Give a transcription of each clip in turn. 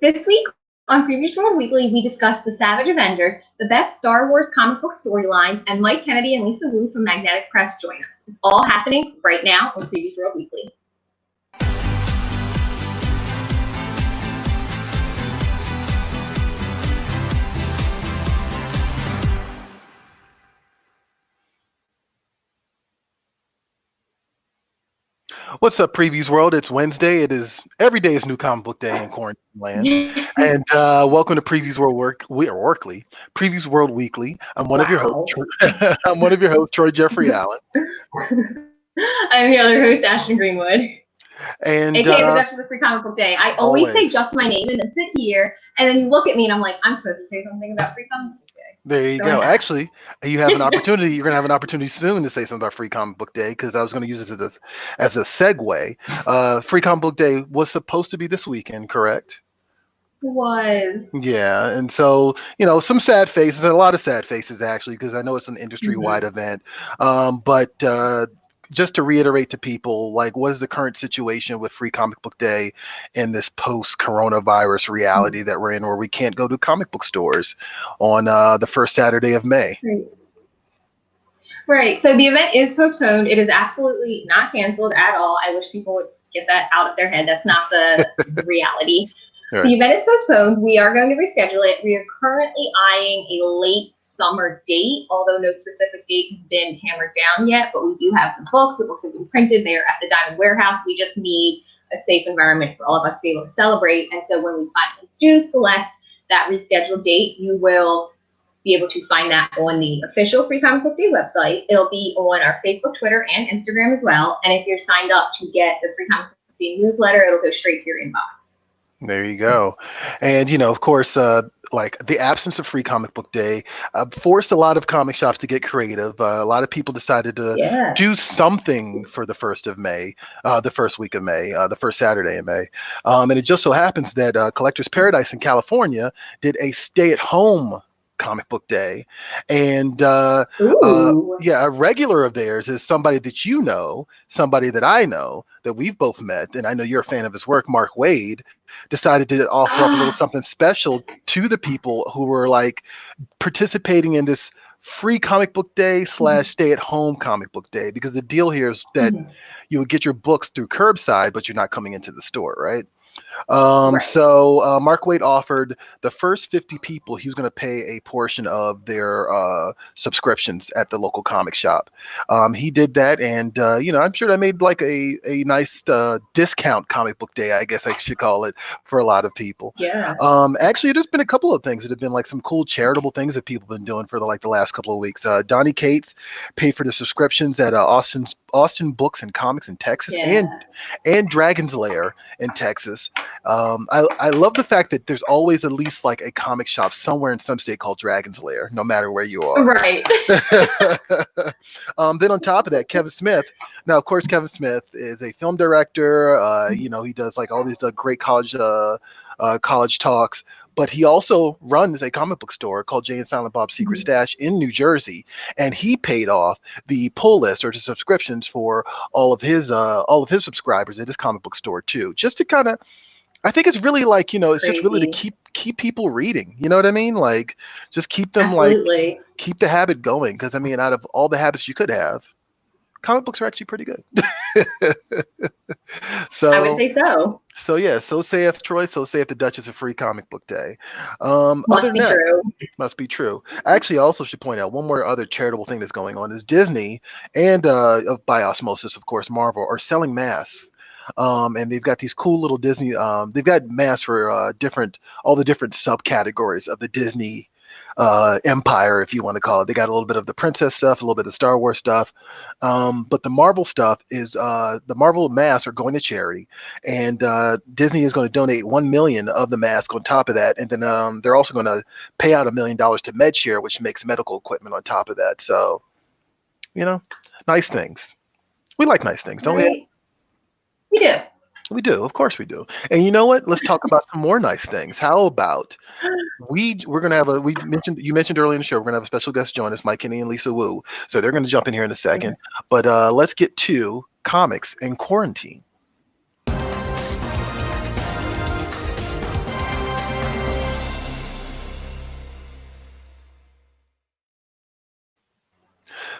This week on PREVIEWSworld Weekly, we discuss the Savage Avengers, the best Star Wars comic book storylines, and Mike Kennedy and Lisa Wu from Magnetic Press join us. It's all happening right now on PREVIEWSworld Weekly. What's up, Previews World? It's Wednesday. Every day is new comic book day in quarantine land. And welcome to Previews World Weekly. Previews World Weekly. I'm one of your hosts. I'm one of your hosts, Troy Jeffrey Allen. I'm the other host, Ashton Greenwood. And a.k.a. the Duchess of Free Comic Book Day. I always say just my name and then sit here, and then you look at me and I'm like, I'm supposed to say something about Free Comic Book Day. There you go. Actually, you have an opportunity. You're going to have an opportunity soon to say something about Free Comic Book Day, because I was going to use this as a segue. Free Comic Book Day was supposed to be this weekend, correct? Was. Yeah, and so, some sad faces, a lot of sad faces, actually, because I know it's an industry-wide event. But just to reiterate to people, what is the current situation with Free Comic Book Day in this post-coronavirus reality that we're in, where we can't go to comic book stores on the first Saturday of May? Right. So the event is postponed. It is absolutely not canceled at all. I wish people would get that out of their head. That's not the reality. Right. The event is postponed. We are going to reschedule it. We are currently eyeing a late summer date, although no specific date has been hammered down yet. But we do have the books. The books have been printed. They are at the Diamond Warehouse. We just need a safe environment for all of us to be able to celebrate. And so when we finally do select that rescheduled date, you will be able to find that on the official Free Comic Book Day website. It'll be on our Facebook, Twitter, and Instagram as well. And if you're signed up to get the Free Comic Book Day newsletter, it'll go straight to your inbox. There you go. And, of course, the absence of Free Comic Book Day forced a lot of comic shops to get creative. A lot of people decided to do something for the first of May, the first week of May, the first Saturday in May. And it just so happens that Collector's Paradise in California did a stay-at-home Comic Book Day. And a regular of theirs is somebody that you know, somebody that I know, that we've both met, and I know you're a fan of his work, Mark Waid, decided to offer up a little something special to the people who were participating in this Free Comic Book Day / stay-at-home Comic Book Day, because the deal here is that you would get your books through curbside, but you're not coming into the store, right? So Mark Waid offered the first 50 people, he was going to pay a portion of their subscriptions at the local comic shop. He did that, and I'm sure that made a nice discount Comic Book Day, I guess I should call it, for a lot of people. Yeah. Actually, there's been a couple of things that have been some cool charitable things that people have been doing for the last couple of weeks. Donny Cates paid for the subscriptions at Austin Books and Comics in Texas, and Dragon's Lair in Texas. I love the fact that there's always at least a comic shop somewhere in some state called Dragon's Lair, no matter where you are. Right. Then on top of that, Kevin Smith. Now, of course, Kevin Smith is a film director. He does all these great college talks, but he also runs a comic book store called Jay and Silent Bob's Secret Stash in New Jersey, and he paid off the pull list or the subscriptions for all of his subscribers at his comic book store too, just to kind of, I think it's really it's just really to keep people reading. You know what I mean? Just keep them keep the habit going, because out of all the habits you could have, comic books are actually pretty good. So I would say so. So yeah, so saith Troy, so saith the Duchess of Free Comic Book Day. Must be true. I actually also should point out one more other charitable thing that's going on is Disney and by osmosis, of course, Marvel are selling masks. And they've got these cool little Disney. They've got masks for all the different subcategories of the Disney empire, if you want to call it. They got a little bit of the princess stuff, a little bit of Star Wars stuff, but the Marvel stuff is the Marvel masks are going to charity, and Disney is going to donate 1 million of the mask on top of that, and then they're also going to pay out $1 million to MedShare, which makes medical equipment on top of that. So, nice things. We like nice things, don't we? We do. We do, of course we do. And you know what? Let's talk about some more nice things. How about we're gonna have you mentioned earlier in the show, we're gonna have a special guest join us, Mike Kennedy and Lisa Wu. So they're gonna jump in here in a second. But let's get to comics in quarantine.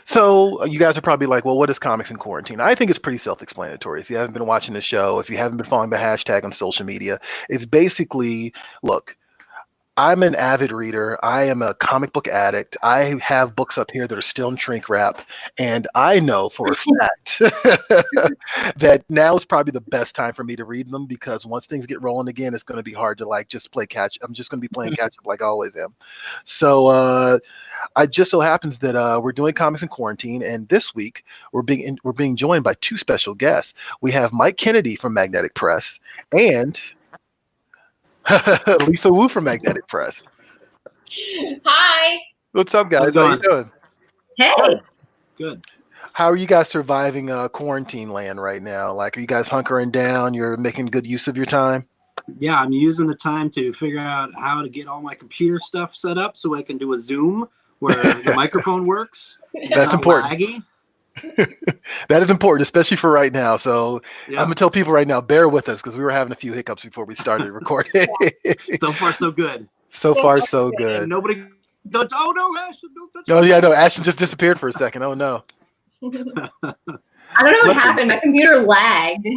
So you guys are probably like, well, what is comics in quarantine? I think it's pretty self-explanatory. If you haven't been watching the show, if you haven't been following the hashtag on social media, it's basically, look, I'm an avid reader. I am a comic book addict. I have books up here that are still in shrink wrap, and I know for a fact that now is probably the best time for me to read them, because once things get rolling again, it's going to be hard to like just play catch. I'm just going to be playing catch up like I always am. So I just so happens that we're doing comics in quarantine, and this week we're being joined by two special guests. We have Mike Kennedy from Magnetic Press and Lisa Wu from Magnetic Press. Hi. What's up, guys? How you doing? Hey. Good. How are you guys surviving quarantine land right now? Like, are you guys hunkering down? You're making good use of your time? Yeah, I'm using the time to figure out how to get all my computer stuff set up so I can do a Zoom where the microphone works. That's important. Laggy. That is important, especially for right now. So Yeah. I'm gonna tell people right now, bear with us, because we were having a few hiccups before we started recording. So far, so good. So far, so good. And nobody. Oh no, Ashton! Don't touch. Oh yeah, no, Ashton just disappeared for a second. Oh no. I don't know what happened. My computer lagged.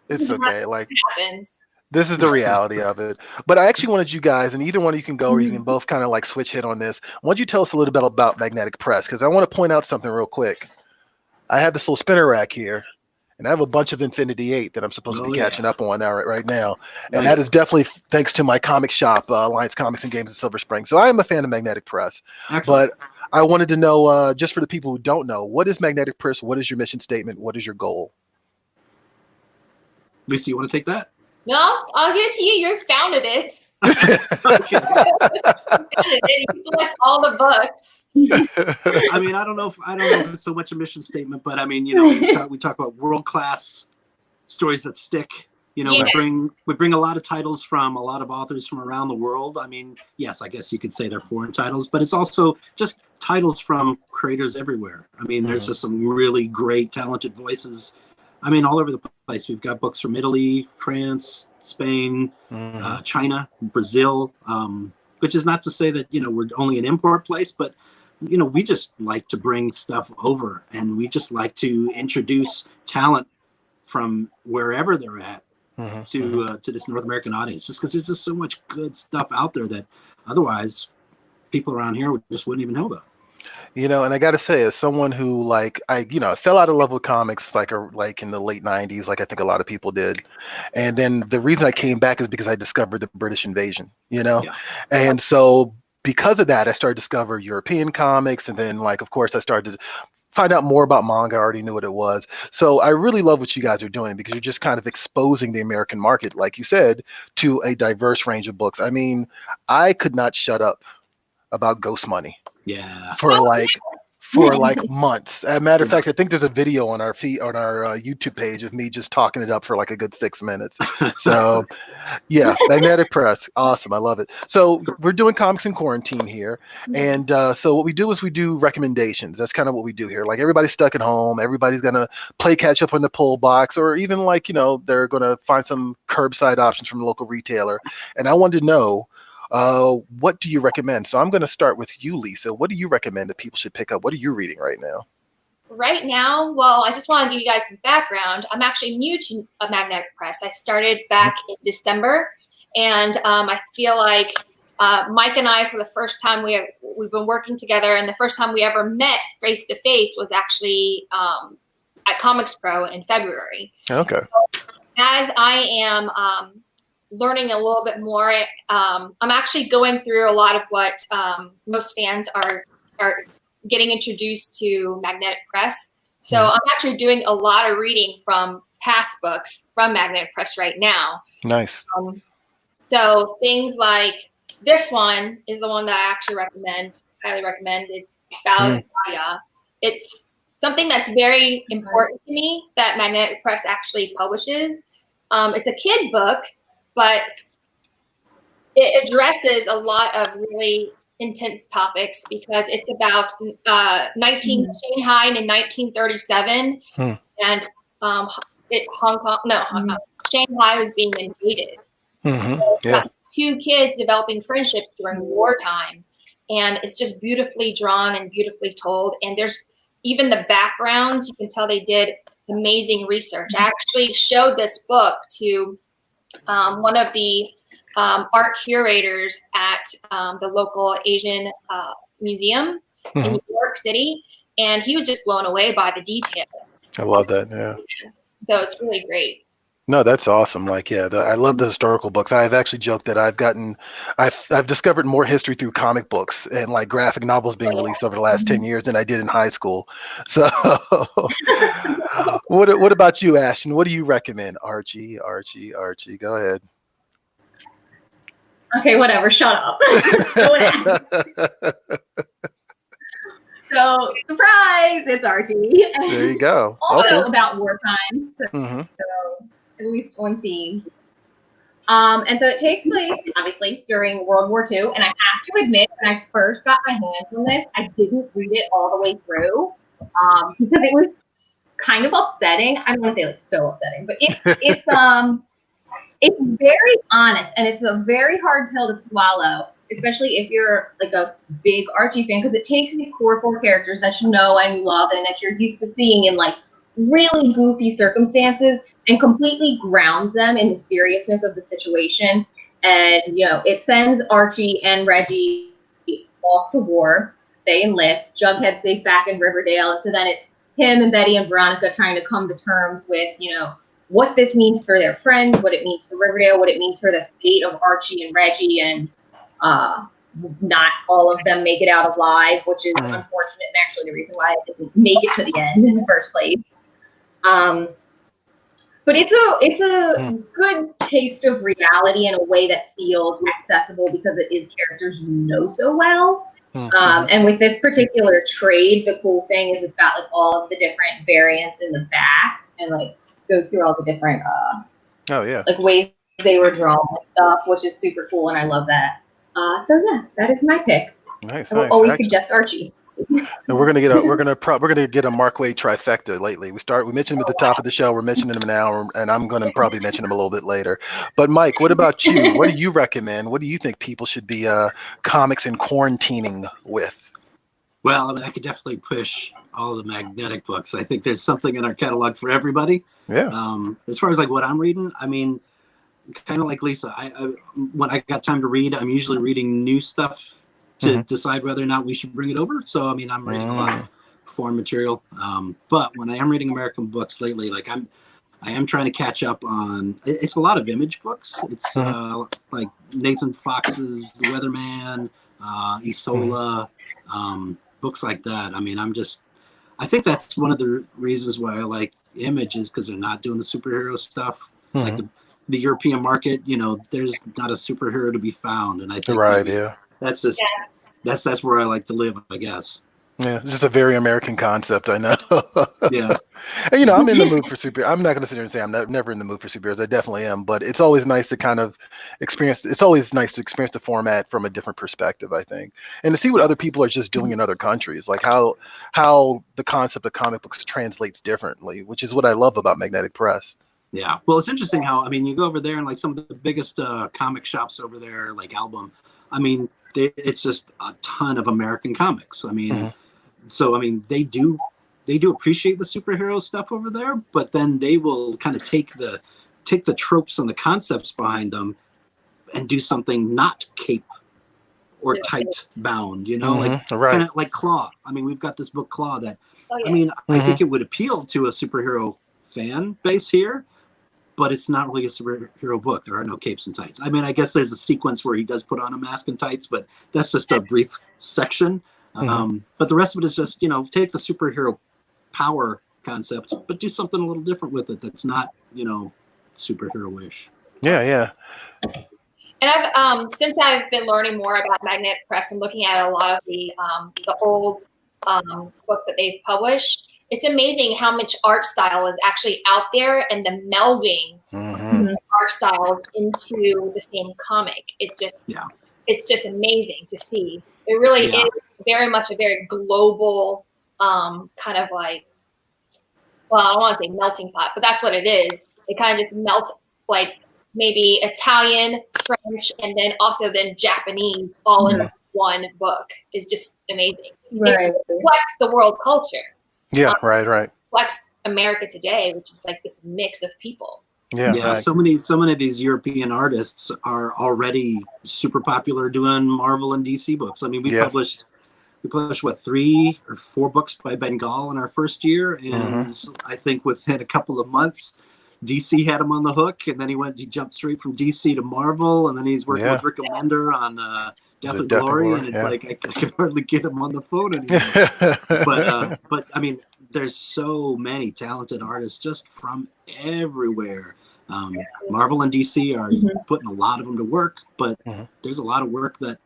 It's okay. Like, It happens. this is the reality of it. But I actually wanted you guys, and either one of you can go, or you can both kind of like switch hit on this. Why don't you tell us a little bit about Magnetic Press? Because I want to point out something real quick. I have this little spinner rack here, and I have a bunch of Infinity 8 that I'm supposed to be catching up on right now. And that is definitely thanks to my comic shop, Alliance Comics and Games in Silver Spring. So I am a fan of Magnetic Press. Excellent. But I wanted to know, just for the people who don't know, what is Magnetic Press? What is your mission statement? What is your goal? Lisa, you want to take that? No, I'll give it to you. You founded it. Okay. You select all the books. I mean, I don't know if it's so much a mission statement, but I mean, you know, we talk about world-class stories that stick. You know, we bring a lot of titles from a lot of authors from around the world. I mean, yes, I guess you could say they're foreign titles, but it's also just titles from creators everywhere. I mean, there's just some really great, talented voices. I mean, all over the place. We've got books from Italy, France, Spain, China, Brazil, which is not to say that, you know, we're only an import place, but, you know, we just like to bring stuff over, and we just like to introduce talent from wherever they're at to this North American audience, just because there's just so much good stuff out there that otherwise people around here wouldn't even know about. You know, and I got to say, as someone who I fell out of love with comics like in the late 90s, like I think a lot of people did. And then the reason I came back is because I discovered the British invasion, you know? Yeah. And so because of that, I started to discover European comics. And then, like, of course, I started to find out more about manga. I already knew what it was. So I really love what you guys are doing, because you're just kind of exposing the American market, like you said, to a diverse range of books. I mean, I could not shut up about Ghost Money. Yeah. For like months. As a matter of fact, I think there's a video on our YouTube page of me just talking it up for like a good 6 minutes. So yeah, Magnetic Press. Awesome. I love it. So we're doing comics in quarantine here. And so what we do is we do recommendations. That's kind of what we do here. Like, everybody's stuck at home. Everybody's going to play catch up on the pull box, or even like, you know, they're going to find some curbside options from a local retailer. And I wanted to know, what do you recommend? So I'm going to start with you, Lisa. What do you recommend that people should pick up? What are you reading right now? Right now, well, I just want to give you guys some background. I'm actually new to Magnetic Press. I started back in December, and I feel like Mike and I, for the first time, we've been working together, and the first time we ever met face to face was actually at Comics Pro in February. Okay. So, as I am learning a little bit more, I'm actually going through a lot of what most fans are getting introduced to Magnetic Press. So I'm actually doing a lot of reading from past books from Magnetic Press right now. Nice. So things like this one is the one that I actually highly recommend. It's about Gaia. It's something that's very important to me that Magnetic Press actually publishes. It's a kid book, but it addresses a lot of really intense topics, because it's about Shanghai in 1937, and Shanghai was being invaded. So it's got two kids developing friendships during wartime, and it's just beautifully drawn and beautifully told. And there's even the backgrounds, you can tell they did amazing research. I actually showed this book to one of the art curators at the local Asian museum in New York City, and he was just blown away by the detail. I love that. Yeah. So it's really great. No, that's awesome. Like, yeah, I love the historical books. I've actually joked that I've discovered more history through comic books and like graphic novels being released over the last 10 years than I did in high school. So what about you, Ashton? What do you recommend? Archie, go ahead. Okay, whatever, shut up. So, surprise, it's Archie. There you go. Also about wartime, so at least one theme. And so it takes place, obviously, during World War II. And I have to admit, when I first got my hands on this, I didn't read it all the way through because it was kind of upsetting. I don't want to say like so upsetting, but it's very honest, and it's a very hard pill to swallow, especially if you're like a big Archie fan, because it takes these core 4 characters that you know and you love and that you're used to seeing in like really goofy circumstances and completely grounds them in the seriousness of the situation. And, you know, it sends Archie and Reggie off to war. They enlist. Jughead stays back in Riverdale. And so then it's him and Betty and Veronica trying to come to terms with, you know, what this means for their friends, what it means for Riverdale, what it means for the fate of Archie and Reggie, and not all of them make it out alive, which is unfortunate and actually the reason why I didn't make it to the end in the first place. But it's a good taste of reality in a way that feels accessible because it is characters you know so well. And with this particular trade, the cool thing is it's got like all of the different variants in the back and like goes through all the different like ways they were drawn and stuff, which is super cool, and I love that. So yeah, that is my pick. Nice. I will always suggest Archie. And we're gonna get a Mark Waid trifecta lately. We mentioned him at the top of the show. We're mentioning him now, and I'm gonna probably mention him a little bit later. But Mike, what about you? What do you recommend? What do you think people should be comics and quarantining with? Well, I mean, I could definitely push all the Magnetic books. I think there's something in our catalog for everybody. Yeah. As far as like what I'm reading, I mean, kind of like Lisa, I when I got time to read, I'm usually reading new stuff to decide whether or not we should bring it over. So, I mean, I'm reading a lot of foreign material. But when I am reading American books lately, like I am trying to catch up on, it's a lot of Image books. It's like Nathan Fox's The Weatherman, Isola, books like that. I mean, I think that's one of the reasons why I like Image is because they're not doing the superhero stuff. Like the European market, you know, there's not a superhero to be found. And I think that's just, that's where I like to live, I guess. Yeah, it's just a very American concept, I know. Yeah. And, you know, I'm in the mood for superheroes. I'm not going to sit here and say I'm never in the mood for superheroes. I definitely am. But it's always nice to kind of experience the format from a different perspective, I think. And to see what other people are just doing in other countries, like how the concept of comic books translates differently, which is what I love about Magnetic Press. Yeah. Well, it's interesting how, I mean, you go over there and like some of the biggest comic shops over there, like Album, I mean, it's just a ton of American comics. I mean, so, I mean, they do appreciate the superhero stuff over there, but then they will kind of take the tropes and the concepts behind them and do something not cape or tight bound, you know, like kind of like Claw. I mean, we've got this book Claw that, I mean, I think it would appeal to a superhero fan base here, but it's not really a superhero book. There are no capes and tights. I mean, I guess there's a sequence where he does put on a mask and tights, but that's just a brief section. But the rest of it is just, you know, take the superhero power concept, but do something a little different with it that's not, you know, superhero-ish. Yeah. And I've since I've been learning more about Magnetic Press and looking at a lot of the old books that they've published, it's amazing how much art style is actually out there and the melding art styles into the same comic. It's just amazing to see. It really is very much a very global kind of like, well, I don't want to say melting pot, but that's what it is. It kind of just melts like maybe Italian, French, and then Japanese all in one book. Is just amazing. It reflects the world culture. Yeah, right. reflects America today, which is like this mix of people. Yeah, right. So many of these European artists are already super popular doing Marvel and DC books. I mean, we published what, 3 or 4 books by Bengal in our first year, and I think within a couple of months, DC had him on the hook, and then he jumped straight from DC to Marvel, and then he's working with Rick Remender on Death and Glory, and it's like I can hardly get him on the phone anymore. But I mean, there's so many talented artists just from everywhere. Marvel and DC are putting a lot of them to work, but there's a lot of work that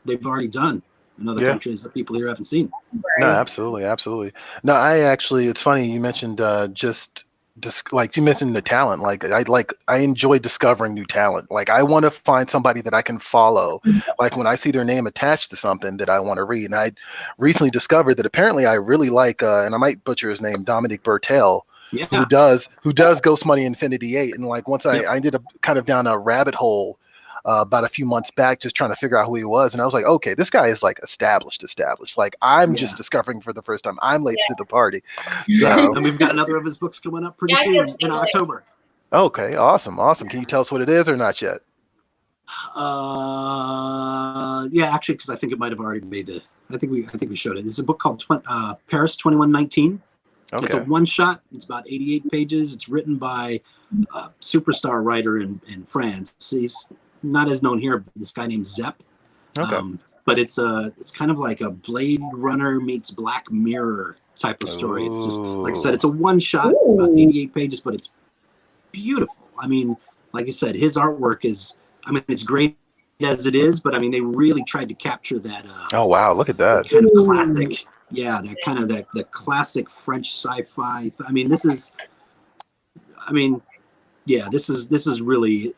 they've already done in other countries that people here haven't seen. No, absolutely. No, it's funny you mentioned like you mentioned the talent. I enjoy discovering new talent. Like I want to find somebody that I can follow. Like when I see their name attached to something that I want to read. And I recently discovered that apparently I really like, and I might butcher his name, Dominic Bertel, who does Ghost Money Infinity 8. And like once I ended up kind of down a rabbit hole about a few months back, just trying to figure out who he was. And I was like, okay, this guy is like established. Like I'm just discovering for the first time. I'm late to the party. So, and we've got another of his books coming up pretty soon in October. Okay, awesome. Can you tell us what it is or not yet? Actually, because I think it might have already made I think we showed it. It's a book called Paris 2119. Okay. It's a one-shot. It's about 88 pages. It's written by a superstar writer in France. He's not as known here, but this guy named Zepp. Okay. But it's kind of like a Blade Runner meets Black Mirror type of story. It's just, like I said, it's a one-shot, about 88 pages, but it's beautiful. I mean, like I said, his artwork is, it's great as it is, but I mean, they really tried to capture that. Oh, wow. Look at that. Kind of classic. Yeah, that kind of the classic French sci-fi. I mean, this is really.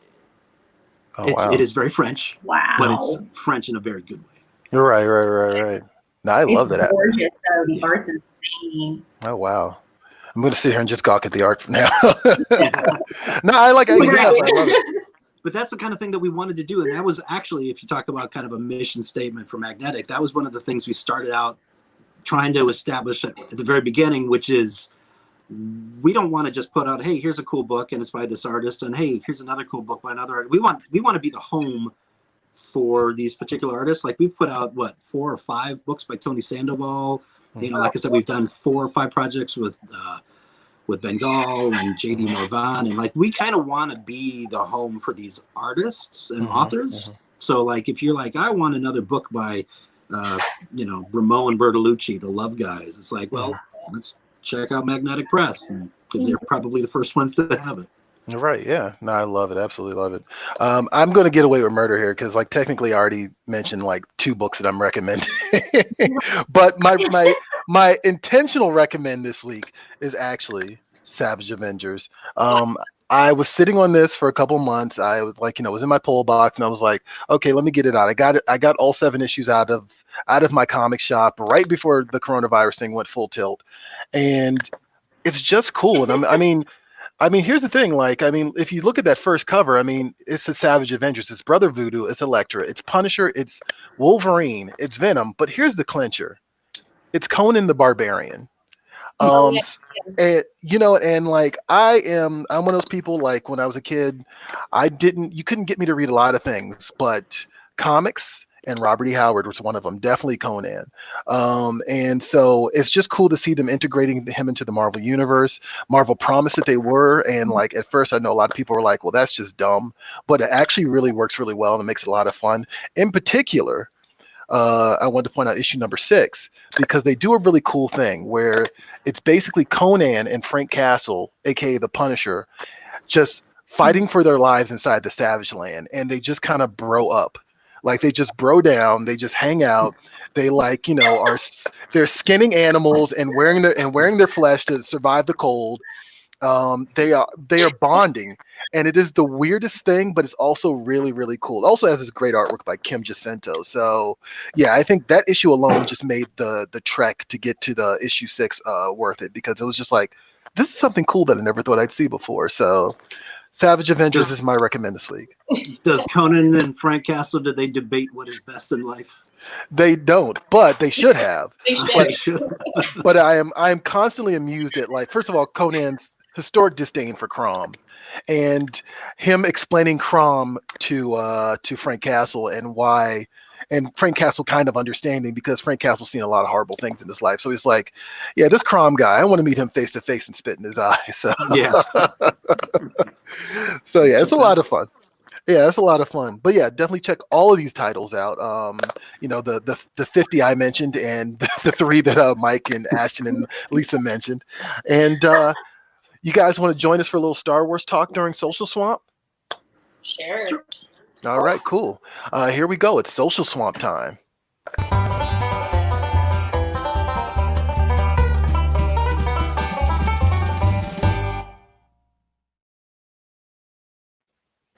It is very French. Wow. But it's French in a very good way. Right. No, I love that. It's gorgeous, though. The art's insane. Oh, wow. I'm going to sit here and just gawk at the art from now. No, I love it. But that's the kind of thing that we wanted to do. And that was actually, if you talk about kind of a mission statement for Magnetic, that was one of the things we started out trying to establish at the very beginning, which is we don't want to just put out, hey, here's a cool book and it's by this artist, and hey, here's another cool book by another artist. We want to be the home for these particular artists. Like we've put out 4 or 5 books by Tony Sandoval. Like I said, we've done 4 or 5 projects with Bengal and JD Morvan, and like we kind of want to be the home for these artists and authors. So like if you're like, I want another book by Ramon Bertolucci, the Love Guys, it's like, well, let's check out Magnetic Press, because they're probably the first ones to have it. Right. Yeah. No, I love it. Absolutely love it. I'm going to get away with murder here because, like, technically, I already mentioned like 2 books that I'm recommending. But my intentional recommend this week is actually Savage Avengers. I was sitting on this for a couple months. I was like, was in my pull box, and I was like, okay, let me get it out. I got all 7 issues out of my comic shop right before the coronavirus thing went full tilt, and it's just cool. And I mean, here's the thing. Like, if you look at that first cover, it's the Savage Avengers. It's Brother Voodoo. It's Elektra. It's Punisher. It's Wolverine. It's Venom. But here's the clincher. It's Conan the Barbarian. And like I'm one of those people, like when I was a kid, you couldn't get me to read a lot of things, but comics, and Robert E. Howard was one of them, definitely Conan. And so it's just cool to see them integrating him into the Marvel universe. Marvel promised that they were, and like at first I know a lot of people were like, well, that's just dumb, but it actually really works really well and it makes it a lot of fun. In particular, I wanted to point out issue number 6, because they do a really cool thing where it's basically Conan and Frank Castle, a.k.a. the Punisher, just fighting for their lives inside the Savage Land, and they just kind of bro up. Like they just bro down, they just hang out. They they're skinning animals and wearing their flesh to survive the cold. They are bonding, and it is the weirdest thing, but it's also really, really cool. It also has this great artwork by Kim Jacinto. So yeah, I think that issue alone just made the trek to get to the issue 6 worth it, because it was just like, this is something cool that I never thought I'd see before. So Savage Avengers is my recommend this week. Does Conan and Frank Castle, did they debate what is best in life? They don't, but they should have. They should. But I am constantly amused at, like, first of all, Conan's historic disdain for Crom, and him explaining Crom to Frank Castle and why, and Frank Castle kind of understanding, because Frank Castle's seen a lot of horrible things in his life. So he's like, yeah, this Crom guy, I want to meet him face to face and spit in his eye. So Yeah. So yeah, it's a lot of fun. Yeah, it's a lot of fun. But yeah, definitely check all of these titles out. You know, the 50 I mentioned, and the 3 that Mike and Ashton and Lisa mentioned. And you guys want to join us for a little Star Wars talk during Social Swamp? Sure. All right, cool. Here we go. It's Social Swamp time.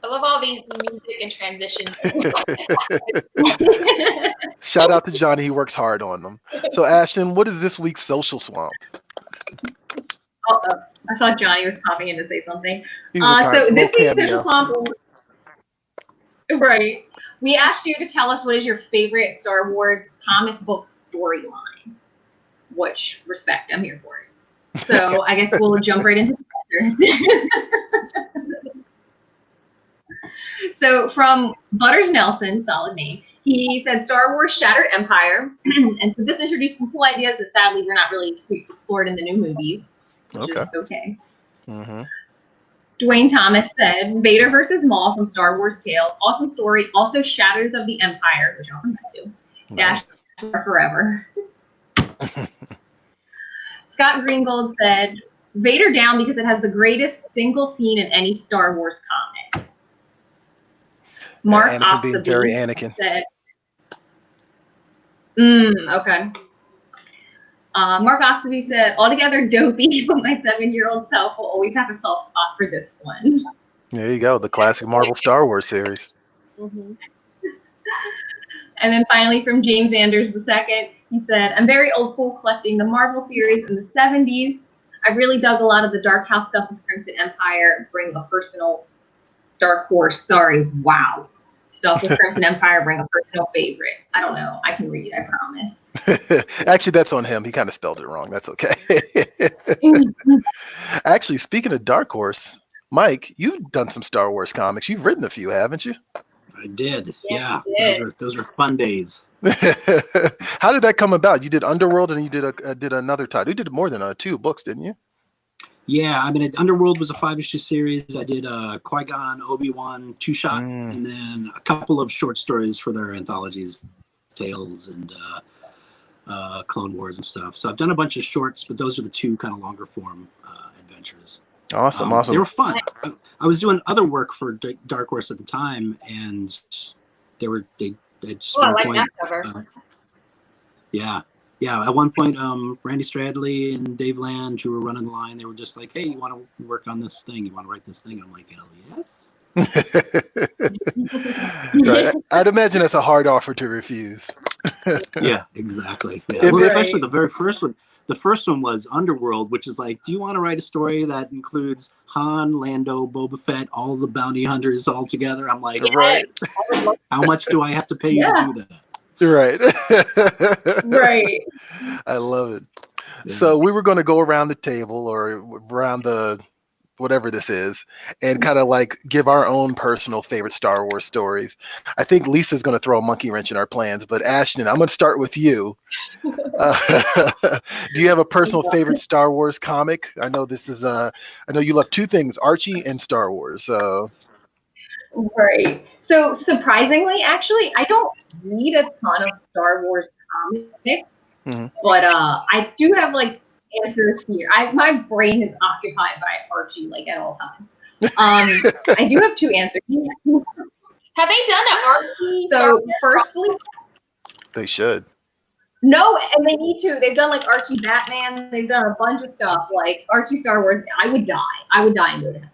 I love all these music and transitions. Shout out to Johnny. He works hard on them. So, Ashton, what is this week's Social Swamp? Oh, I thought Johnny was popping in to say something. So this week's Social Swamp, right? We asked you to tell us what is your favorite Star Wars comic book storyline. Which, respect, I'm here for it. So I guess we'll jump right into the answers. So from Butters Nelson, solid name, he said Star Wars Shattered Empire. And so this introduced some cool ideas that sadly were not really explored in the new movies, which is okay. Mm-hmm. Dwayne Thomas said Vader versus Maul from Star Wars Tales. Awesome story. Also Shadows of the Empire, which I'll come back to. Dash forever. Scott Greengold said Vader down because it has the greatest single scene in any Star Wars comic. Mark Anakin being very Anakin. Said, okay. Mark Oxley said, altogether dopey, but my 7-year-old self will always have a soft spot for this one. There you go, the classic Marvel Star Wars series. Mm-hmm. And then finally from James Anders II, he said, I'm very old school collecting the Marvel series in the 70s. I really dug a lot of the Dark House stuff with Crimson Empire, bring a personal Dark Horse, stuff with Crimson Empire, bring a personal favorite. I don't know. I can read, I promise. Actually, that's on him. He kind of spelled it wrong. That's okay. Actually, speaking of Dark Horse, Mike, you've done some Star Wars comics. You've written a few, haven't you? I did. Yes, Yeah. Those were fun days. How did that come about? You did Underworld and you did another title. You did more than 2 books, didn't you? Yeah, I mean, Underworld was a 5-issue series. I did Qui-Gon, Obi-Wan, 2-shot, and then a couple of short stories for their anthologies, Tales and Clone Wars and stuff. So I've done a bunch of shorts, but those are the 2 kind of longer form adventures. Awesome. They were fun. I was doing other work for Dark Horse at the time, and they just I like that cover. Yeah, at one point, Randy Stradley and Dave Land, who were running the line, they were just like, hey, you want to work on this thing? You want to write this thing? I'm like, hell yes. Right. I'd imagine that's a hard offer to refuse. Yeah, exactly. Yeah. Well, especially the very first one. The first one was Underworld, which is like, do you want to write a story that includes Han, Lando, Boba Fett, all the bounty hunters all together? I'm like, right. How much do I have to pay you to do that? Right. Right. I love it. Yeah. So we were going to go around the table or around the whatever this is and kind of like give our own personal favorite Star Wars stories. I think Lisa's going to throw a monkey wrench in our plans, but Ashton, I'm going to start with you. Do you have a personal favorite Star Wars comic? I know this is I know you love 2 things, Archie and Star Wars. So right. So surprisingly, actually, I don't read a ton of Star Wars comics, but I do have like answers here. My brain is occupied by Archie like at all times. I do have 2 answers. Have they done an Archie? So firstly, they should. No, and they need to. They've done like Archie Batman. They've done a bunch of stuff like Archie Star Wars. I would die and go to heaven.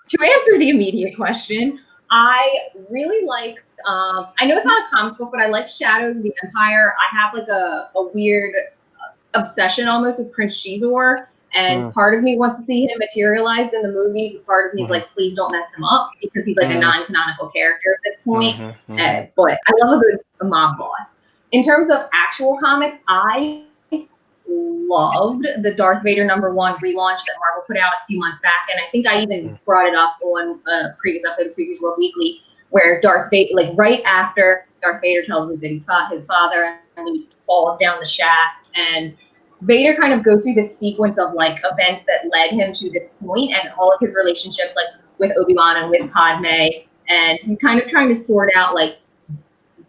To answer the immediate question, I really like, I know it's not a comic book, but I like Shadows of the Empire. I have like a weird obsession almost with Prince Shizor. And part of me wants to see him materialized in the movie, but part of me is like, please don't mess him up, because he's like a non-canonical character at this point. But I love a mob boss. In terms of actual comics, I loved the Darth Vader #1 relaunch that Marvel put out a few months back, and I think I even brought it up on a previous episode of PREVIEWSworld Weekly, where Darth Vader, like right after Darth Vader tells him that he's his father, and he falls down the shaft, and Vader kind of goes through this sequence of like events that led him to this point, and all of his relationships, like with Obi-Wan and with Padme, and he's kind of trying to sort out like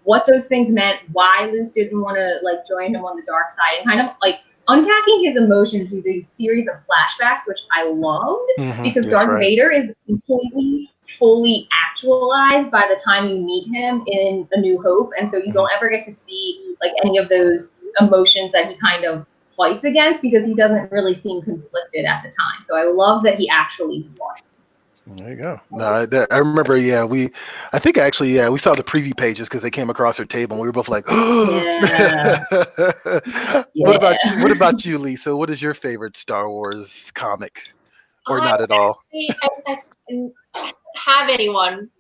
what those things meant, why Luke didn't want to like join him on the dark side, and kind of like unpacking his emotions through these series of flashbacks, which I loved, because Darth Vader is completely, fully actualized by the time you meet him in A New Hope, and so you don't ever get to see like any of those emotions that he kind of fights against, because he doesn't really seem conflicted at the time. So I love that he actually was. There you go. No, I remember. Yeah, I think actually, we saw the preview pages because they came across our table, and we were both like, yeah. What about you, Lisa? What is your favorite Star Wars comic, or not at all? I have anyone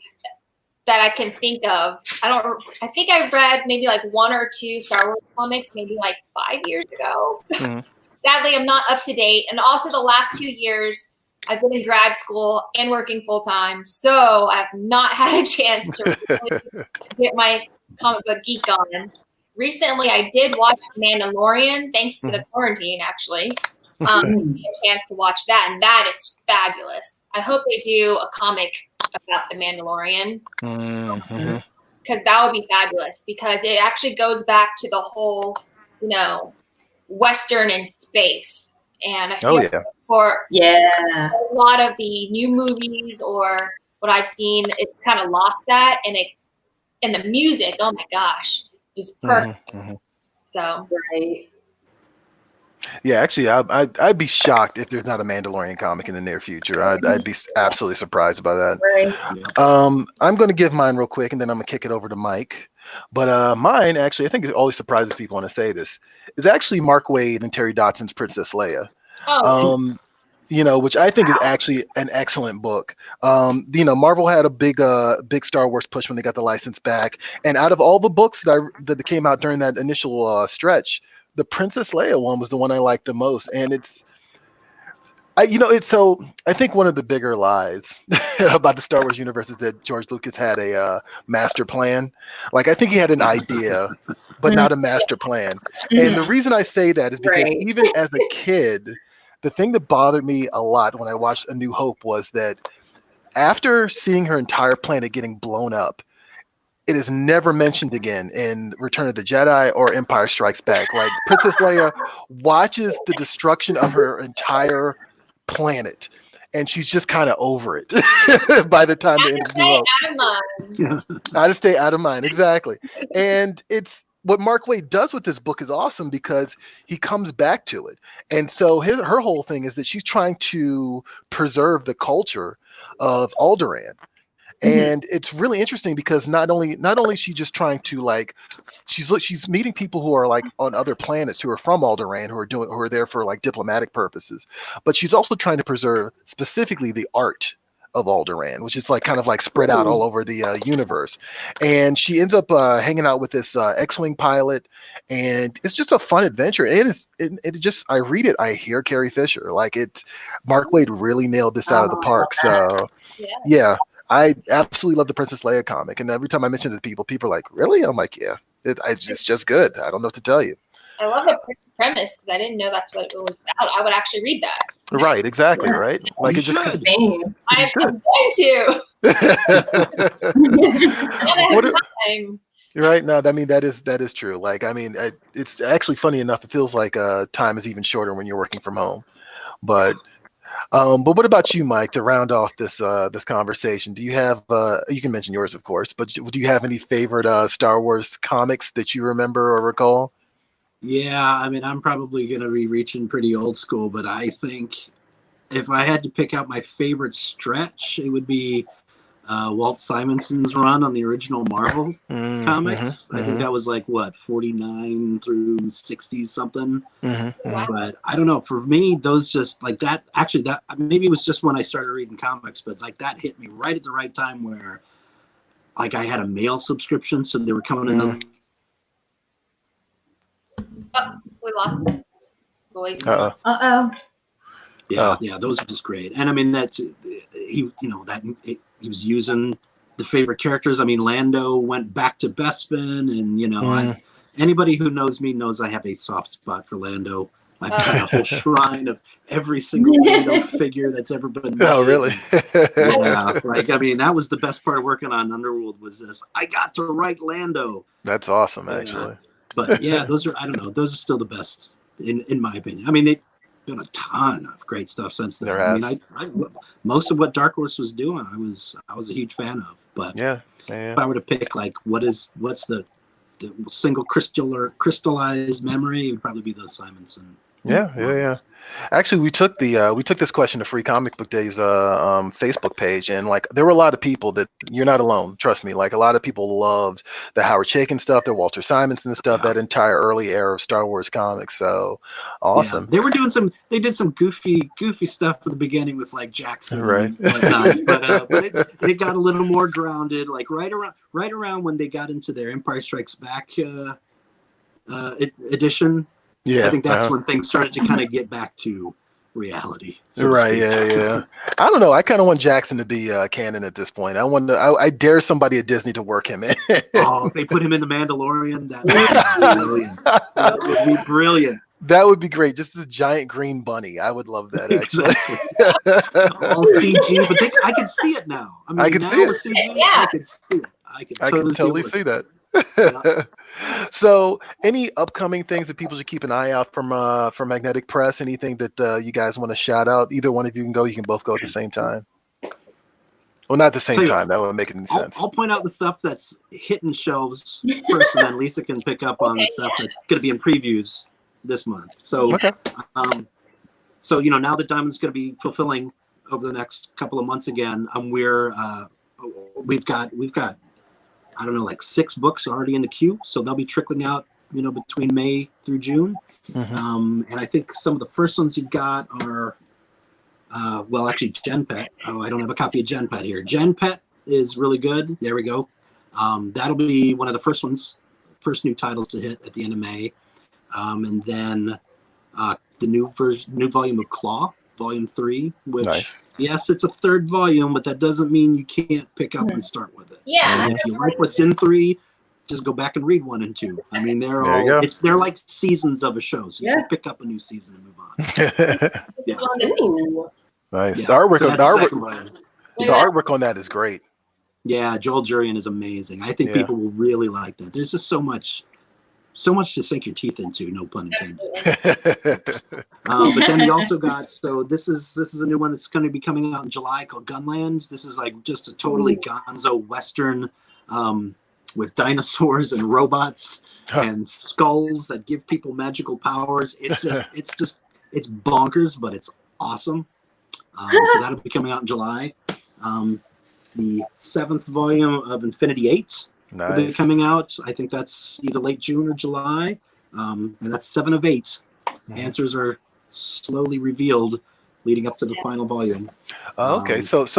that I can think of. I think I read maybe like 1 or 2 Star Wars comics, maybe like 5 years ago. So sadly, I'm not up to date. And also the last 2 years, I've been in grad school and working full time, so I've not had a chance to really get my comic book geek on. Recently, I did watch The Mandalorian, thanks to the quarantine, actually. A chance to watch that, and that is fabulous. I hope they do a comic about The Mandalorian, because that would be fabulous, because it actually goes back to the whole, Western in space. And I feel for a lot of the new movies or what I've seen, it's kind of lost that, and the music, oh my gosh, is perfect. So yeah, actually, I'd be shocked if there's not a Mandalorian comic in the near future. I'd be absolutely surprised by that. I'm going to give mine real quick, and then I'm going to kick it over to Mike. But mine, actually, I think it always surprises people when I say this, is actually Mark Waid and Terry Dotson's Princess Leia. Which I think is actually an excellent book. Marvel had a big Star Wars push when they got the license back, and out of all the books that came out during that initial stretch, the Princess Leia one was the one I liked the most. And I think one of the bigger lies about the Star Wars universe is that George Lucas had a master plan. Like, I think he had an idea, but not a master plan. And the reason I say that is because even as a kid, the thing that bothered me a lot when I watched A New Hope was that after seeing her entire planet getting blown up, it is never mentioned again in Return of the Jedi or Empire Strikes Back. Like, Princess Leia watches the destruction of her entire planet, and she's just kind of over it by the time the end of New Hope. Out of mind. How to stay out of mind, exactly. And it's what Mark Waid does with this book is awesome, because he comes back to it. And so her whole thing is that she's trying to preserve the culture of Alderaan. And it's really interesting because not only is she just trying to, like, she's meeting people who are like on other planets who are from Alderaan, who are there for like diplomatic purposes, but she's also trying to preserve specifically the art of Alderaan, which is like kind of like spread out all over the universe. And she ends up hanging out with this X-wing pilot, and it's just a fun adventure. I read it, I hear Carrie Fisher. Like, Mark Waid really nailed this out of the park. So yeah. I absolutely love the Princess Leia comic, and every time I mention it to people are like, "Really?" I'm like, "Yeah, it's just good. I don't know what to tell you." I love the premise, because I didn't know that's what it was about. I would actually read that. Right, exactly, right. Like, you it just. should. I'm going to. Right. No, I mean, that is true. Like, I mean, it's actually funny enough. It feels like time is even shorter when you're working from home, but what about you, Mike, to round off this conversation? Do you have you can mention yours, of course, but do you have any favorite Star Wars comics that you remember or recall? Yeah, I mean, I'm probably going to be reaching pretty old school, but I think if I had to pick out my favorite stretch, it would be Walt Simonson's run on the original Marvel comics. I think that was like what 49 through 60 something. But I don't know. For me, those just like that. Actually, that maybe it was just when I started reading comics, but like that hit me right at the right time where, like, I had a mail subscription, so they were coming in. Oh, we lost the voice. Yeah, those are just great. And I mean, that's he was using the favorite characters. I mean, Lando went back to Bespin, and anybody who knows me knows I have a soft spot for Lando. I've got a whole shrine of every single Lando figure that's ever been made. Oh, really? Yeah, like I mean, that was the best part of working on Underworld was this. I got to write Lando. That's awesome, actually. But yeah, those are those are still the best in my opinion. I mean, they've done a ton of great stuff since then. I mean, I most of what Dark Horse was doing, I was a huge fan of. But if I were to pick like what's the single crystallized memory, it would probably be those Simonson. Yeah. Actually, we took this question to Free Comic Book Day's Facebook page, and like there were a lot of people that you're not alone. Trust me, like a lot of people loved the Howard Chaykin stuff, the Walter Simonson stuff, that entire early era of Star Wars comics. So awesome. Yeah, they did some goofy stuff at the beginning with like Jackson, right? And whatnot, but it got a little more grounded, like right around when they got into their Empire Strikes Back edition. Yeah, I think that's when things started to kind of get back to reality. Right. Yeah. I don't know. I kind of want Jackson to be canon at this point. I dare somebody at Disney to work him in. Oh, if they put him in The Mandalorian, that would be brilliant. That would be brilliant. That would be great. Just this giant green bunny. I would love that, actually. All CG, but I can see it now. I mean, I can see it. CG, I can see it. I can totally see that. Yeah. So, any upcoming things that people should keep an eye out from Magnetic Press? Anything that you guys want to shout out? Either one of you can go. You can both go at the same time. Well, not at the same time. That wouldn't make any sense. I'll point out the stuff that's hitting shelves first, and then Lisa can pick up on the stuff that's going to be in previews this month. So, so now that Diamond's going to be fulfilling over the next couple of months again, we've got I don't know, like 6 books already in the queue, so they'll be trickling out, between May through June. And I think some of the first ones you've got are, actually Gen Pet. Oh, I don't have a copy of Gen Pet here. Gen Pet is really good. There we go. That'll be one of the first new titles to hit at the end of May. And then the new volume of Claw, Volume 3, which, yes, it's a 3rd volume, but that doesn't mean you can't pick up and start with it. Yeah. And if you like what's in 3, just go back and read 1 and 2. I mean, they're like seasons of a show, so you can pick up a new season and move on. Nice. Yeah. The artwork on that is great. Yeah, Joel Jurian is amazing. I think people will really like that. There's just so much to sink your teeth into, no pun intended. But then we also got, so this is a new one that's going to be coming out in July called Gunlands. This is like just a totally gonzo Western with dinosaurs and robots and skulls that give people magical powers. It's bonkers, but it's awesome. So that'll be coming out in July. The 7th volume of Infinity 8 will be coming out. I think that's either late June or July. And that's 7 of 8. Answers are slowly revealed leading up to the final volume. Okay, so it's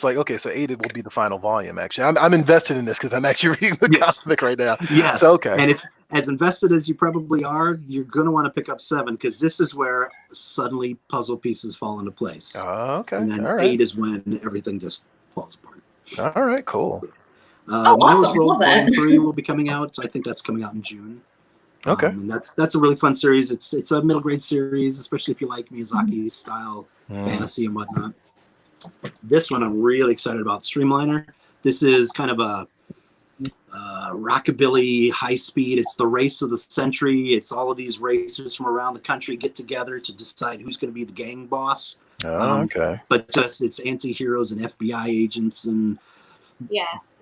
like, okay, so 8 will be the final volume. Actually, I'm invested in this because I'm actually reading the comic right now. Yes. So, okay. And if as invested as you probably are, you're going to want to pick up 7 because this is where suddenly puzzle pieces fall into place. Oh, okay. And then 8 is when everything just falls apart. All right, cool. Miles Roll Volume 3 will be coming out. I think that's coming out in June. Okay. And that's a really fun series. It's a middle grade series, especially if you like Miyazaki's style fantasy and whatnot. This one I'm really excited about. Streamliner. This is kind of a rockabilly high speed. It's the race of the century. It's all of these racers from around the country get together to decide who's going to be the gang boss. Okay. But just it's anti-heroes and FBI agents and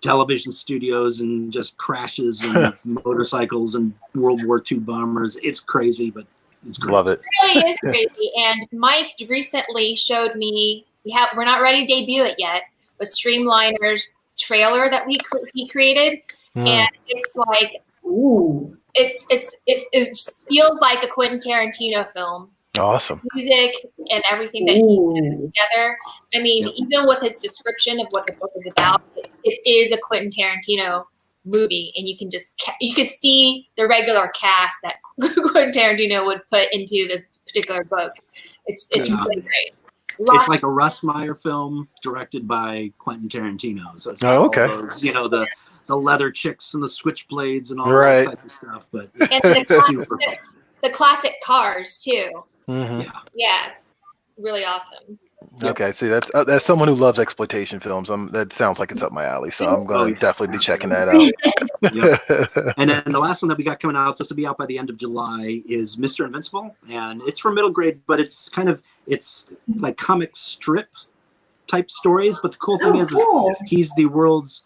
television studios and just crashes and motorcycles and World War II bombers. It's crazy, but it's great. Love it. It really is crazy. And Mike recently showed me, we're not ready to debut it yet, with Streamliner's trailer that he created, and it's like, ooh, it feels like a Quentin Tarantino film. Awesome. Music and everything that he put together. I mean, even with his description of what the book is about, it is a Quentin Tarantino movie, and you can see the regular cast that Quentin Tarantino would put into this particular book. It's really great. It's like a Russ Meyer film directed by Quentin Tarantino. So it's all those, the leather chicks and the switchblades and all that type of stuff. But it's super fun. The classic cars too. Mm-hmm. Yeah, it's really awesome. Okay, see, that's someone who loves exploitation films. That sounds like it's up my alley, so I'm going to definitely be checking that out. And then the last one that we got coming out, this will be out by the end of July, is Mr. Invincible, and it's for middle grade, but it's like comic strip type stories. But the cool thing is he's the world's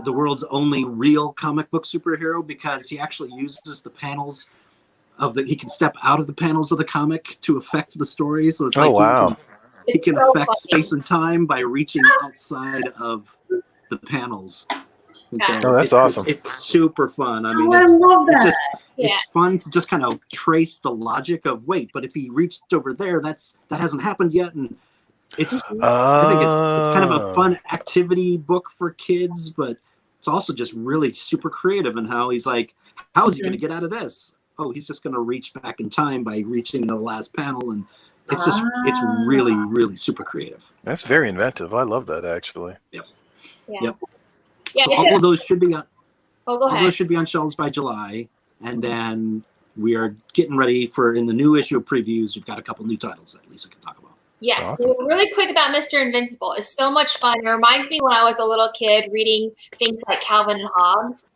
the world's only real comic book superhero, because he actually uses the panels he can step out of the panels of the comic to affect the story. So it's he can affect space and time by reaching outside of the panels. And so that's awesome. It's super fun. I mean, I love that. It's fun to just kind of trace the logic of, wait, but if he reached over there, that hasn't happened yet. And I think it's kind of a fun activity book for kids, but it's also just really super creative in how he's like, how is he going to get out of this? Oh, he's just going to reach back in time by reaching into the last panel. And it's just, it's really, really super creative. That's very inventive. I love that, actually. Yep. Yeah. Yep. So all of those should be on. Oh, go ahead. All those should be on shelves by July, and then we are getting ready for, in the new issue of previews, we've got a couple new titles that Lisa can talk about. Yes, so really quick about Mr. Invincible. It's so much fun. It reminds me when I was a little kid reading things like Calvin and Hobbes.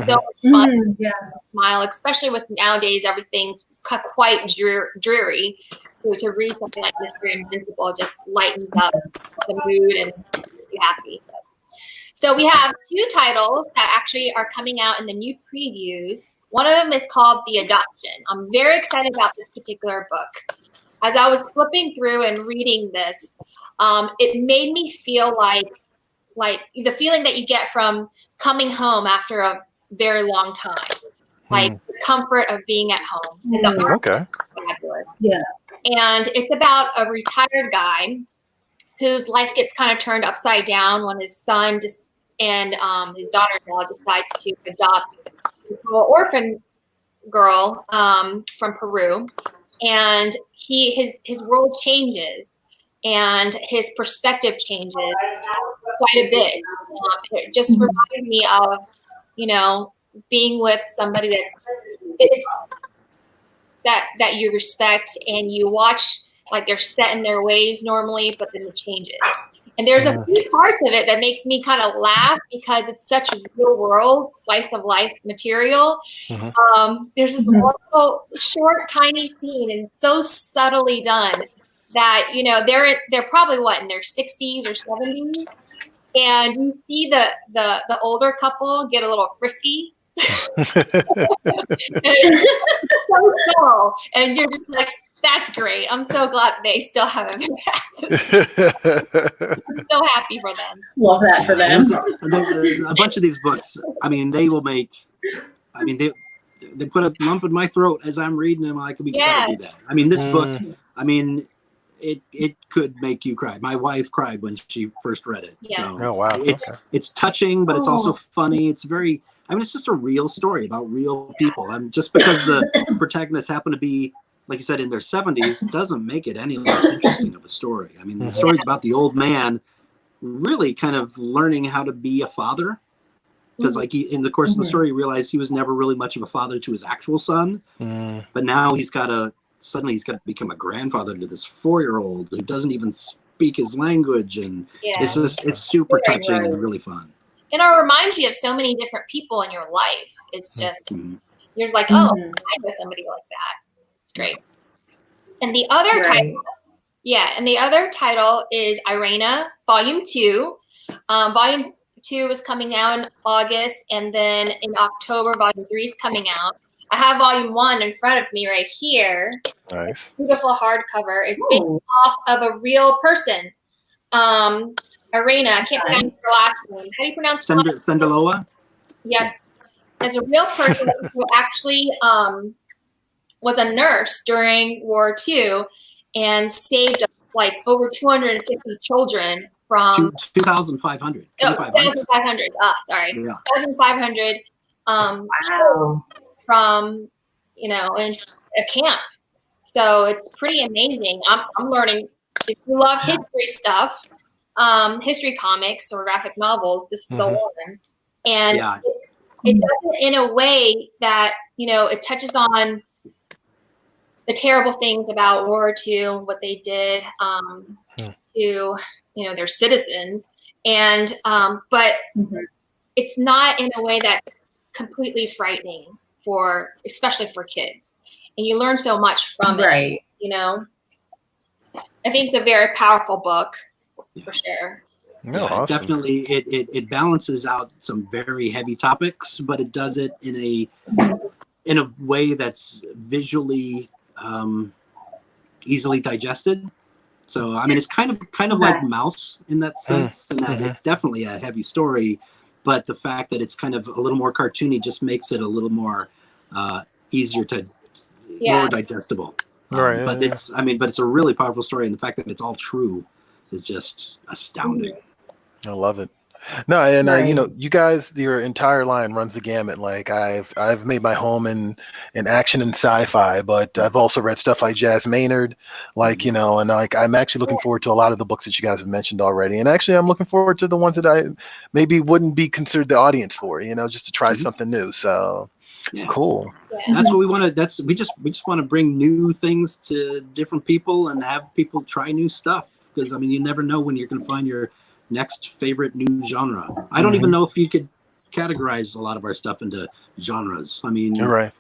So much fun, smile, especially with nowadays everything's quite dreary. So to read something like Mr. Invincible just lightens up the mood and makes you happy. So we have two titles that actually are coming out in the new previews. One of them is called The Adoption. I'm very excited about this particular book. As I was flipping through and reading this, it made me feel like the feeling that you get from coming home after a very long time, like the comfort of being at home. And the art is fabulous. Yeah. And it's about a retired guy whose life gets kind of turned upside down when his son and his daughter-in-law decides to adopt this little orphan girl from Peru. And his world changes and his perspective changes quite a bit. It just reminds me of, being with somebody that you respect and you watch, like they're set in their ways normally, but then it changes. And there's a few parts of it that makes me kind of laugh because it's such a real world slice of life material. There's this little short, tiny scene, and it's so subtly done that, they're probably in their 60s or 70s. And you see the older couple get a little frisky. It's so subtle. And you're just like, that's great. I'm so glad they still have an impact. I'm so happy for them. Love that for them. A bunch of these books, they will make, they put a lump in my throat as I'm reading them. I could be glad to do that. This book, it could make you cry. My wife cried when she first read it. Yeah. So oh, wow. It's touching, but it's also funny. It's very, it's just a real story about real people. Just because the protagonists happen to be, like you said, in their 70s, doesn't make it any less interesting of a story. The story's about the old man really kind of learning how to be a father. Because in the course of the story, he realized he was never really much of a father to his actual son. But now he's got to become a grandfather to this 4-year-old who doesn't even speak his language. And it's super touching and really fun. And it reminds you of so many different people in your life. It's just, you're like, oh, I know somebody like that. It's great. And the other title is Irena, Volume 2. Volume 2 is coming out in August, and then in October, Volume 3 is coming out. I have Volume 1 in front of me right here. Nice. Beautiful hardcover. It's based off of a real person. Arena. I can't pronounce her last name. How do you pronounce her? Sendaloa? Yes. As a real person who actually was a nurse during World War II and saved like over 250 children from 2,500. 2,500. Sorry. Yeah. 2,500 from, in a camp. So it's pretty amazing. I'm learning. If you love history stuff, history comics or graphic novels, this is the one. And it does it in a way that, it touches on the terrible things about World War II, what they did to, their citizens. And, but it's not in a way that's completely frightening especially for kids. And you learn so much from it, I think it's a very powerful book for sure. No, awesome. Definitely. It balances out some very heavy topics, but it does it in a way that's visually easily digested. So I mean, it's kind of like Mouse in that sense, and that it's definitely a heavy story, but the fact that it's kind of a little more cartoony just makes it a little more easier to more digestible. But it's a really powerful story, and the fact that it's all true is just astounding. I love it. No, and you guys, your entire line runs the gamut. Like I've made my home in action and sci-fi, but I've also read stuff like Jazz Maynard, and I'm actually looking forward to a lot of the books that you guys have mentioned already. And actually, I'm looking forward to the ones that I maybe wouldn't be considered the audience for, just to try something new. So cool. That's what we want to. We just want to bring new things to different people and have people try new stuff, because I mean, you never know when you're going to find your next favorite new genre. I don't even know if you could categorize a lot of our stuff into genres. I mean, right.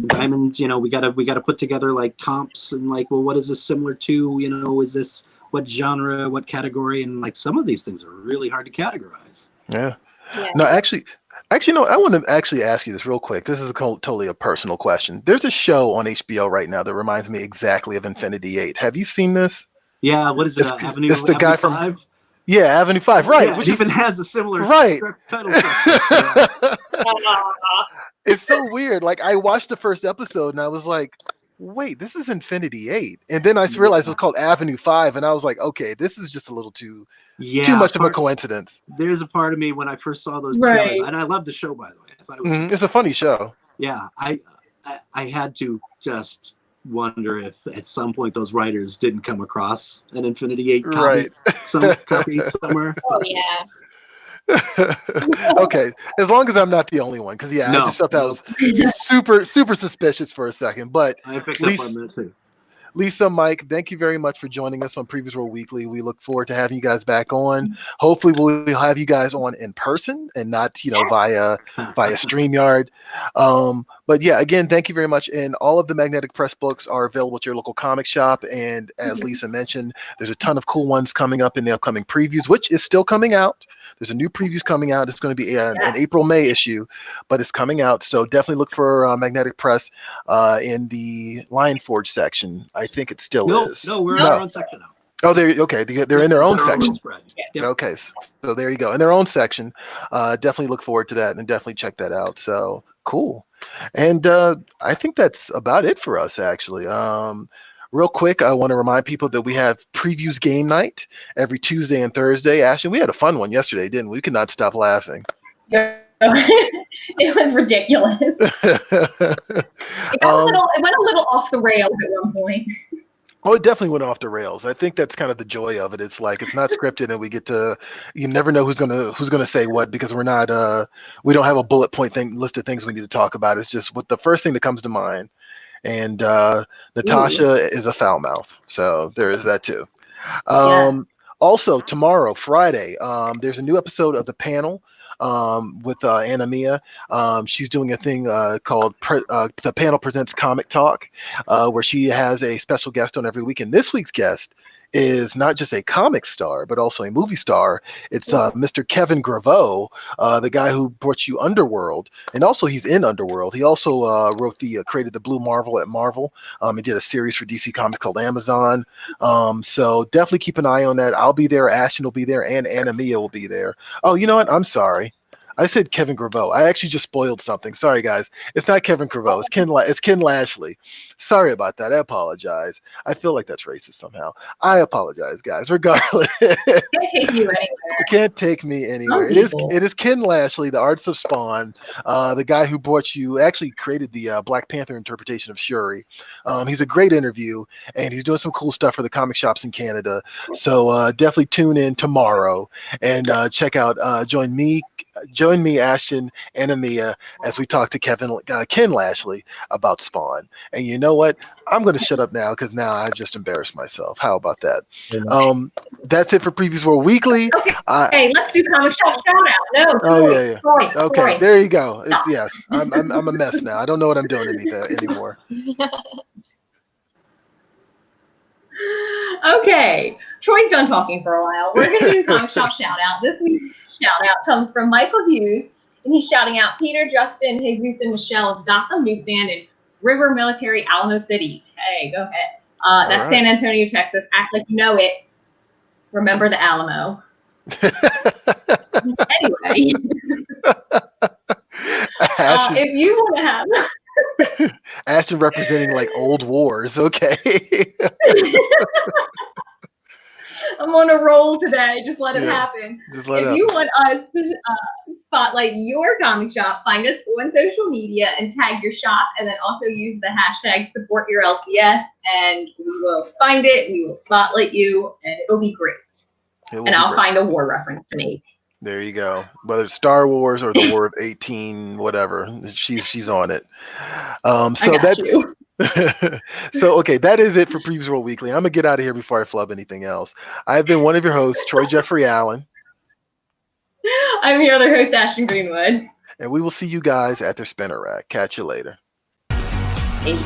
Diamonds, we gotta put together like comps and like, well, what is this similar to? Is this what genre, what category? And like some of these things are really hard to categorize. Yeah. No, actually, no, I want to actually ask you this real quick. This is totally a personal question. There's a show on HBO right now that reminds me exactly of Infinity 8. Have you seen this? Yeah. What is it? Avenue? It's the guy 5? From. Yeah, Avenue 5, right? Yeah, which even has a similar title. It's so weird. Like I watched the first episode and I was like, "Wait, this is Infinity 8," and then I realized it was called Avenue 5, and I was like, "Okay, this is just a little too much of a coincidence." There's a part of me when I first saw those trailers, and I love the show, by the way. I thought it was. It's a funny show. Yeah, I had to just wonder if at some point those writers didn't come across an Infinity 8 copy, copy somewhere. Oh yeah. Okay, as long as I'm not the only one, because I just thought that was super suspicious for a second. But I picked up on that too. Lisa, Mike, thank you very much for joining us on PREVIEWSworld Weekly. We look forward to having you guys back on. Hopefully, we'll have you guys on in person and not, via StreamYard. But yeah, again, thank you very much. And all of the Magnetic Press books are available at your local comic shop. And as Lisa mentioned, there's a ton of cool ones coming up in the upcoming previews, which is still coming out. There's a new previews coming out. It's going to be an April-May issue, but it's coming out. So definitely look for Magnetic Press in the Lion Forge section. I think it still is. No, we're in our own section now. Oh, they're in their own section. Yep. Okay, so there you go. In their own section. Definitely look forward to that and definitely check that out. So cool. And I think that's about it for us, actually. Real quick, I want to remind people that we have Previews Game Night every Tuesday and Thursday. Ashton, we had a fun one yesterday, didn't we? We could not stop laughing. It was ridiculous. It went a little off the rails at one point. Oh, it definitely went off the rails. I think that's kind of the joy of it. It's like it's not scripted, and we get to. You never know who's gonna say what, because we're not. We don't have a bullet point list of things we need to talk about. It's just what the first thing that comes to mind. And Natasha is a foul mouth, so there is that too. Also, tomorrow, Friday, there's a new episode of The Panel with Anna Mia. She's doing a thing called The Panel Presents Comic Talk, where she has a special guest on every week. And this week's guest is not just a comic star, but also a movie star. It's Mr. Kevin Graveau, the guy who brought you Underworld, and also he's in Underworld. He also created the Blue Marvel at Marvel. He did a series for DC Comics called Amazon. So definitely keep an eye on that. I'll be there. Ashton will be there, and Anna Mia will be there. Oh, you know what? I'm sorry. I said Kevin Graveau. I actually just spoiled something. Sorry, guys. It's not Kevin Graveau. It's Ken Lashley. Sorry about that. I apologize. I feel like that's racist somehow. I apologize, guys. Regardless, can't take you anywhere. It can't take me anywhere. It is Ken Lashley, the artist of Spawn, the guy who actually created the Black Panther interpretation of Shuri. He's a great interview, and he's doing some cool stuff for the comic shops in Canada. So definitely tune in tomorrow and check out. Join me, Ashton, and Mia, as we talk to Ken Lashley about Spawn. And you know what? I'm going to shut up now because now I've just embarrassed myself. How about that? That's it for Previews World Weekly. Okay, let's do comic shop shout out. No. Yeah. Okay, there you go. Yes, I'm a mess now. I don't know what I'm doing anymore. Okay, Troy's done talking for a while. We're going to do comic shop shout out. This week's shout out comes from Michael Hughes, and he's shouting out Peter, Justin, Jesus, and Michelle of Gotham Newsstand in River Military, Alamo City. Hey, go ahead. That's right. San Antonio, Texas. Act like you know it. Remember the Alamo. Anyway, if you want to have Ashton representing like old wars, okay. I'm on a roll today. Just let it happen. If you want us to spotlight your comic shop, find us on social media and tag your shop, and then also use the hashtag #SupportYourLCS, and we will find it. We will spotlight you, and it'll be great. I'll find a war reference to make. There you go. Whether it's Star Wars or the War of 18, whatever, she's on it. So okay, that is it for Previews World Weekly. I'm gonna get out of here before I flub anything else. I've been one of your hosts, Troy Jeffrey Allen. I'm your other host, Ashton Greenwood. And we will see you guys at the spinner rack. Catch you later. Hey.